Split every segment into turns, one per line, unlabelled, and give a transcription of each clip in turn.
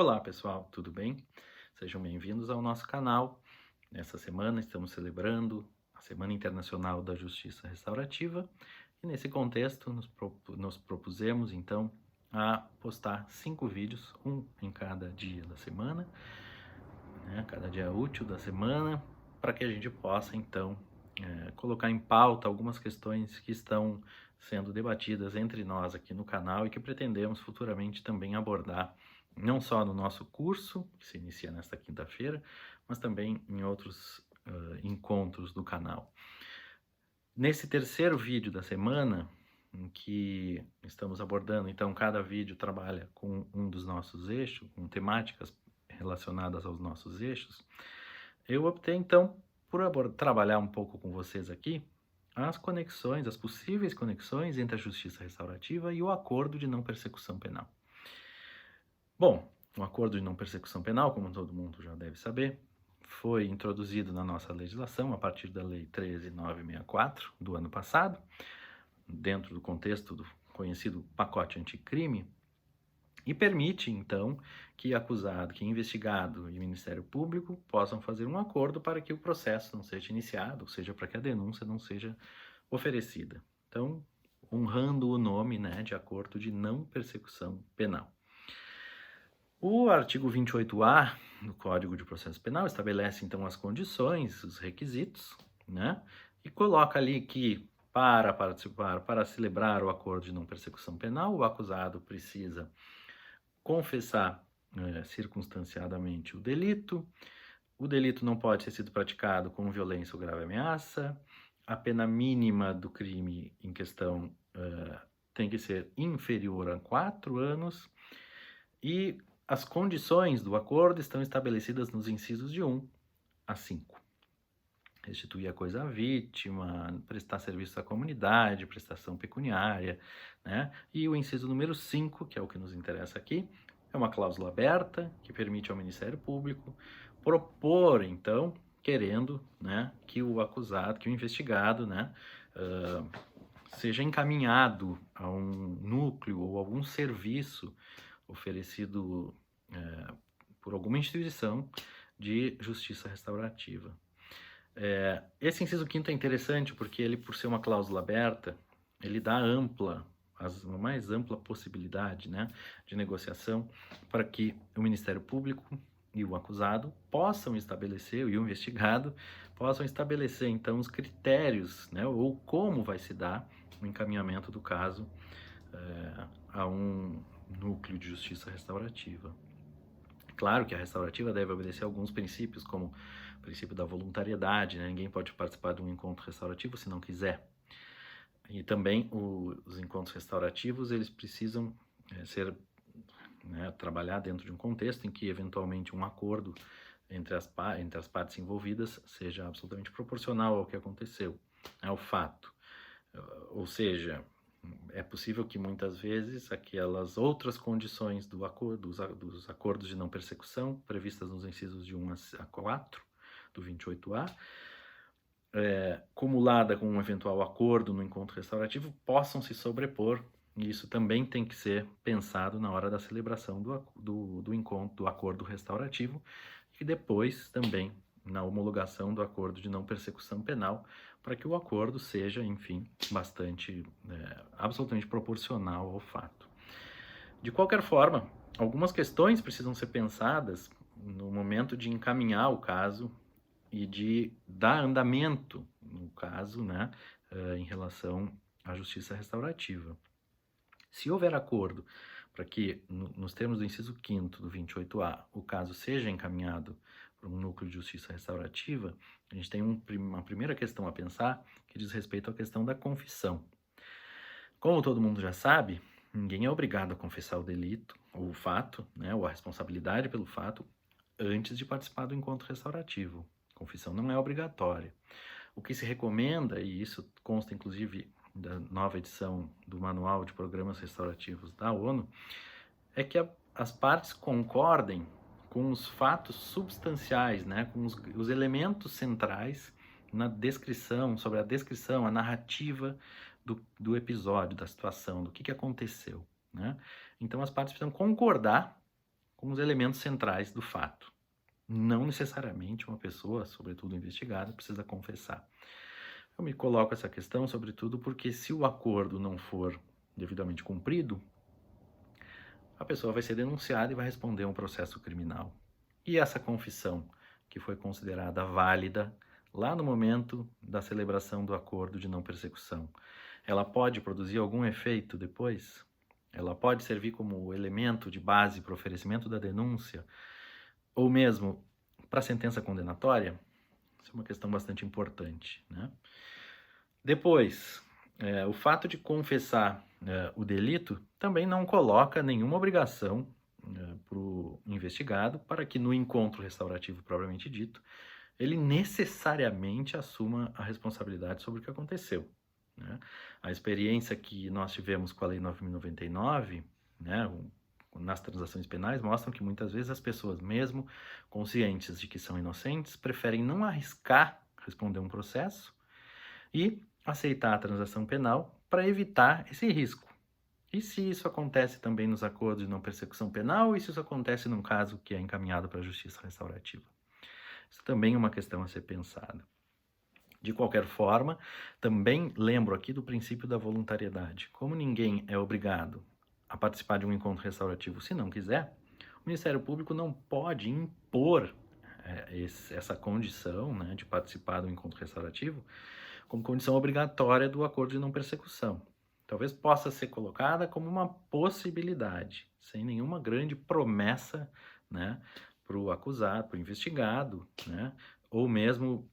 Olá pessoal, tudo bem? Sejam bem-vindos ao nosso canal. Nessa semana estamos celebrando a Semana Internacional da Justiça Restaurativa e nesse contexto nos propusemos então a postar 5 vídeos, um em cada dia da semana, né, cada dia útil da semana, para que a gente possa então colocar em pauta algumas questões que estão sendo debatidas entre nós aqui no canal e que pretendemos futuramente também abordar, não só no nosso curso, que se inicia nesta quinta-feira, mas também em outros encontros do canal. Nesse terceiro vídeo da semana, em que estamos abordando, então cada vídeo trabalha com um dos nossos eixos, com temáticas relacionadas aos nossos eixos, eu optei então por trabalhar um pouco com vocês aqui as conexões, as possíveis conexões entre a justiça restaurativa e o acordo de não persecução penal. Bom, o acordo de não persecução penal, como todo mundo já deve saber, foi introduzido na nossa legislação a partir da Lei 13.964 do ano passado, dentro do contexto do conhecido pacote anticrime, e permite, então, que acusado, que investigado e Ministério Público possam fazer um acordo para que o processo não seja iniciado, ou seja, para que a denúncia não seja oferecida. Então, honrando o nome, né, de acordo de não persecução penal. O artigo 28A do Código de Processo Penal estabelece, então, as condições, os requisitos, né, e coloca ali que para participar, para celebrar o acordo de não persecução penal, o acusado precisa confessar circunstanciadamente o delito não pode ter sido praticado com violência ou grave ameaça, a pena mínima do crime em questão tem que ser inferior a 4 anos e as condições do acordo estão estabelecidas nos incisos de 1 a 5. Restituir a coisa à vítima, prestar serviço à comunidade, prestação pecuniária, né? E o inciso número 5, que é o que nos interessa aqui, é uma cláusula aberta que permite ao Ministério Público propor, então, querendo, né, que o acusado, que o investigado, né, seja encaminhado a um núcleo ou algum serviço oferecido por alguma instituição de justiça restaurativa. Esse inciso quinto é interessante porque ele, por ser uma cláusula aberta, ele dá uma mais ampla possibilidade, né, de negociação para que o Ministério Público e o acusado possam estabelecer, e o investigado, possam estabelecer, então, os critérios, né, ou como vai se dar o encaminhamento do caso a um núcleo de justiça restaurativa. Claro que a restaurativa deve obedecer alguns princípios, como o princípio da voluntariedade, né? Ninguém pode participar de um encontro restaurativo se não quiser. E também os encontros restaurativos, eles precisam ser, né, trabalhar dentro de um contexto em que, eventualmente, um acordo entre as partes envolvidas seja absolutamente proporcional ao que aconteceu, ao fato. Ou seja, é possível que muitas vezes aquelas outras condições dos acordos de não persecução previstas nos incisos de 1 a 4 do 28A, cumulada com um eventual acordo no encontro restaurativo, possam se sobrepor, e isso também tem que ser pensado na hora da celebração do encontro, do acordo restaurativo, e depois também na homologação do acordo de não persecução penal, para que o acordo seja, enfim, absolutamente proporcional ao fato. De qualquer forma, algumas questões precisam ser pensadas no momento de encaminhar o caso e de dar andamento no caso, né, em relação à justiça restaurativa. Se houver acordo para que, nos termos do inciso 5º do 28A, o caso seja encaminhado para um núcleo de justiça restaurativa, a gente tem uma primeira questão a pensar que diz respeito à questão da confissão. Como todo mundo já sabe, ninguém é obrigado a confessar o delito, ou o fato, né, ou a responsabilidade pelo fato, antes de participar do encontro restaurativo. Confissão não é obrigatória. O que se recomenda, e isso consta inclusive da nova edição do Manual de Programas Restaurativos da ONU, é que as partes concordem com os fatos substanciais, né, com os elementos centrais na descrição, sobre a descrição, a narrativa do episódio, da situação, do que aconteceu, né? Então as partes precisam concordar como os elementos centrais do fato. Não necessariamente uma pessoa, sobretudo investigada, precisa confessar. Eu me coloco essa questão, sobretudo, porque se o acordo não for devidamente cumprido, a pessoa vai ser denunciada e vai responder a um processo criminal. E essa confissão, que foi considerada válida lá no momento da celebração do acordo de não persecução, ela pode produzir algum efeito depois? Ela pode servir como elemento de base para o oferecimento da denúncia, ou mesmo para a sentença condenatória? Isso é uma questão bastante importante, né? Depois, o fato de confessar o delito também não coloca nenhuma obrigação para o investigado para que no encontro restaurativo propriamente dito, ele necessariamente assuma a responsabilidade sobre o que aconteceu, né? A experiência que nós tivemos com a Lei 9.099, né, nas transações penais, mostram que muitas vezes as pessoas, mesmo conscientes de que são inocentes, preferem não arriscar responder um processo e aceitar a transação penal para evitar esse risco. E se isso acontece também nos acordos de não persecução penal, e se isso acontece num caso que é encaminhado para a justiça restaurativa? Isso também é uma questão a ser pensada. De qualquer forma, também lembro aqui do princípio da voluntariedade. Como ninguém é obrigado a participar de um encontro restaurativo se não quiser, o Ministério Público não pode impor essa condição, né, de participar do encontro restaurativo como condição obrigatória do acordo de não persecução. Talvez possa ser colocada como uma possibilidade, sem nenhuma grande promessa, né, para o acusado, para o investigado, né, ou mesmo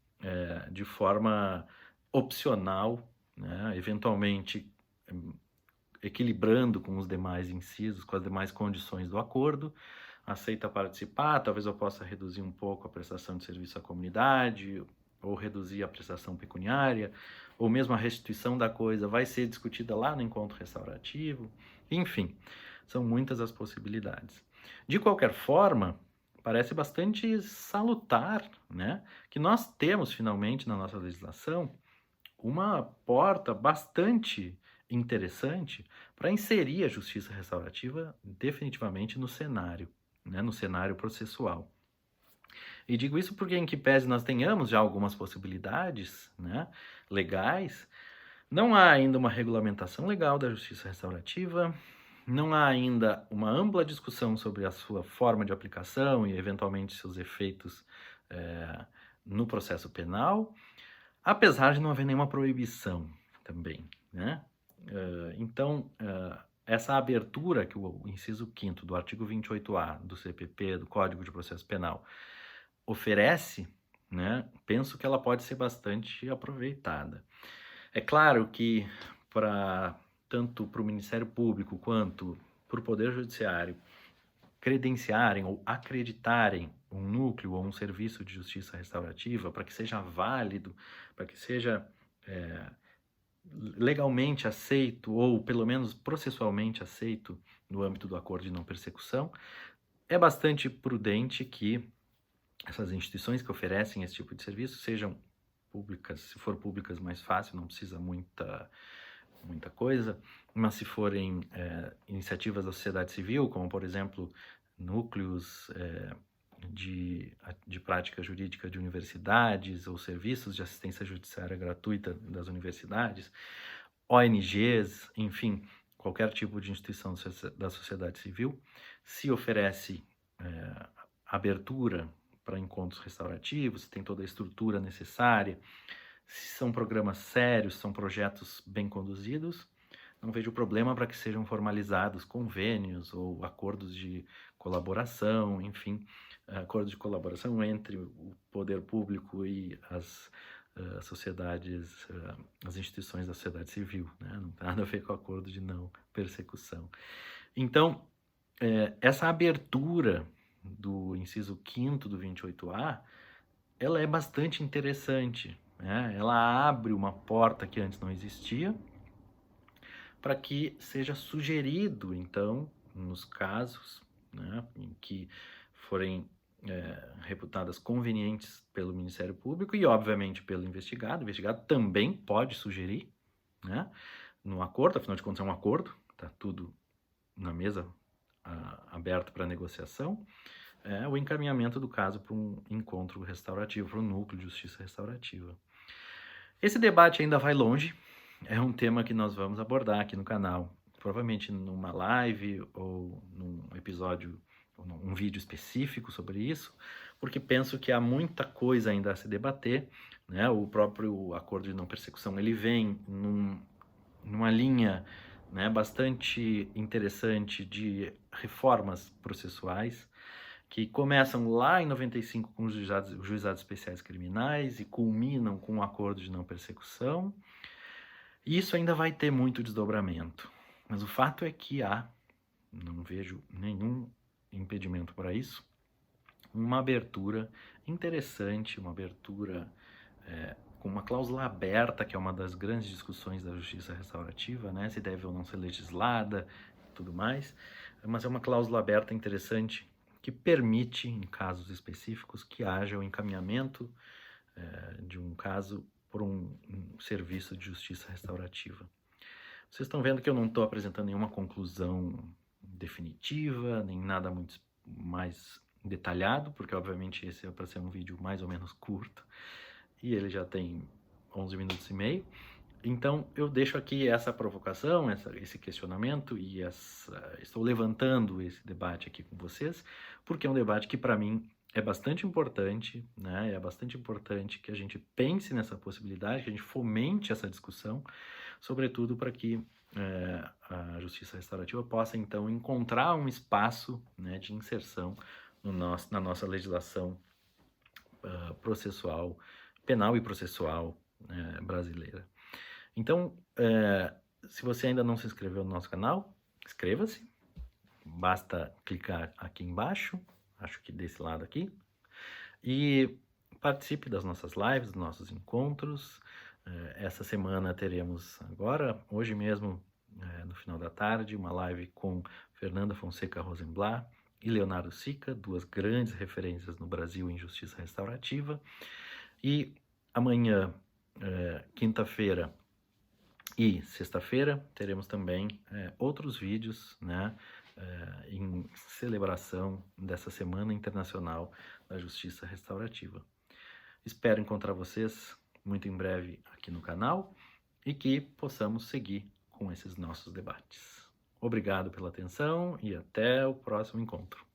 de forma opcional, né, eventualmente equilibrando com os demais incisos, com as demais condições do acordo, aceita participar, talvez eu possa reduzir um pouco a prestação de serviço à comunidade, ou reduzir a prestação pecuniária, ou mesmo a restituição da coisa vai ser discutida lá no encontro restaurativo. Enfim, são muitas as possibilidades. De qualquer forma, parece bastante salutar, né, que nós temos finalmente na nossa legislação uma porta bastante interessante para inserir a justiça restaurativa definitivamente no cenário, né, no cenário processual. E digo isso porque, em que pese nós tenhamos já algumas possibilidades, né, legais, não há ainda uma regulamentação legal da justiça restaurativa, não há ainda uma ampla discussão sobre a sua forma de aplicação e, eventualmente, seus efeitos no processo penal, apesar de não haver nenhuma proibição também, né? Então, essa abertura que o inciso 5º do artigo 28A do CPP, do Código de Processo Penal, oferece, né, penso que ela pode ser bastante aproveitada. É claro que tanto para o Ministério Público quanto para o Poder Judiciário credenciarem ou acreditarem um núcleo ou um serviço de justiça restaurativa para que seja válido, para que seja legalmente aceito ou pelo menos processualmente aceito no âmbito do acordo de não persecução, é bastante prudente que essas instituições que oferecem esse tipo de serviço sejam públicas. Se for públicas, mais fácil, não precisa muita coisa, mas se forem iniciativas da sociedade civil, como por exemplo núcleos de prática jurídica de universidades ou serviços de assistência judiciária gratuita das universidades, ONGs, enfim, qualquer tipo de instituição da sociedade civil, se oferece abertura para encontros restaurativos, se tem toda a estrutura necessária, se são programas sérios, são projetos bem conduzidos, não vejo problema para que sejam formalizados convênios ou acordos de colaboração, enfim, acordos de colaboração entre o poder público e as sociedades, as instituições da sociedade civil, né? Não tem nada a ver com o acordo de não persecução. Então, essa abertura do inciso 5º do 28A, ela é bastante interessante, né? Ela abre uma porta que antes não existia, para que seja sugerido, então, nos casos, né, em que forem reputadas convenientes pelo Ministério Público e, obviamente, pelo investigado. O investigado também pode sugerir, né, no acordo, afinal de contas é um acordo, está tudo na mesa aberto para negociação, é o encaminhamento do caso para um encontro restaurativo, para um núcleo de justiça restaurativa. Esse debate ainda vai longe, é um tema que nós vamos abordar aqui no canal, provavelmente numa live ou num episódio, ou num vídeo específico sobre isso, porque penso que há muita coisa ainda a se debater, né? O próprio acordo de não persecução, ele vem numa linha, né, bastante interessante de reformas processuais, que começam lá em 95 com os juizados especiais criminais e culminam com o acordo de não persecução. E isso ainda vai ter muito desdobramento. Mas o fato é que não vejo nenhum impedimento para isso, uma abertura interessante, uma abertura com uma cláusula aberta, que é uma das grandes discussões da justiça restaurativa, né? Se deve ou não ser legislada e tudo mais. Mas é uma cláusula aberta interessante que permite, em casos específicos, que haja o encaminhamento de um caso por um serviço de justiça restaurativa. Vocês estão vendo que eu não estou apresentando nenhuma conclusão definitiva, nem nada muito mais detalhado, porque obviamente esse é para ser um vídeo mais ou menos curto, e ele já tem 11 minutos e meio. Então eu deixo aqui essa provocação, esse questionamento, e estou levantando esse debate aqui com vocês, porque é um debate que para mim é bastante importante, né? É bastante importante que a gente pense nessa possibilidade, que a gente fomente essa discussão, sobretudo para que a justiça restaurativa possa então encontrar um espaço, né, de inserção na nossa legislação processual, penal e processual brasileira. Então, se você ainda não se inscreveu no nosso canal, inscreva-se. Basta clicar aqui embaixo, acho que desse lado aqui, e participe das nossas lives, dos nossos encontros. Essa semana teremos agora, hoje mesmo, no final da tarde, uma live com Fernanda Fonseca Rosenblatt e Leonardo Sica, duas grandes referências no Brasil em justiça restaurativa. E amanhã, quinta-feira, e sexta-feira teremos também outros vídeos, né, em celebração dessa Semana Internacional da Justiça Restaurativa. Espero encontrar vocês muito em breve aqui no canal e que possamos seguir com esses nossos debates. Obrigado pela atenção e até o próximo encontro.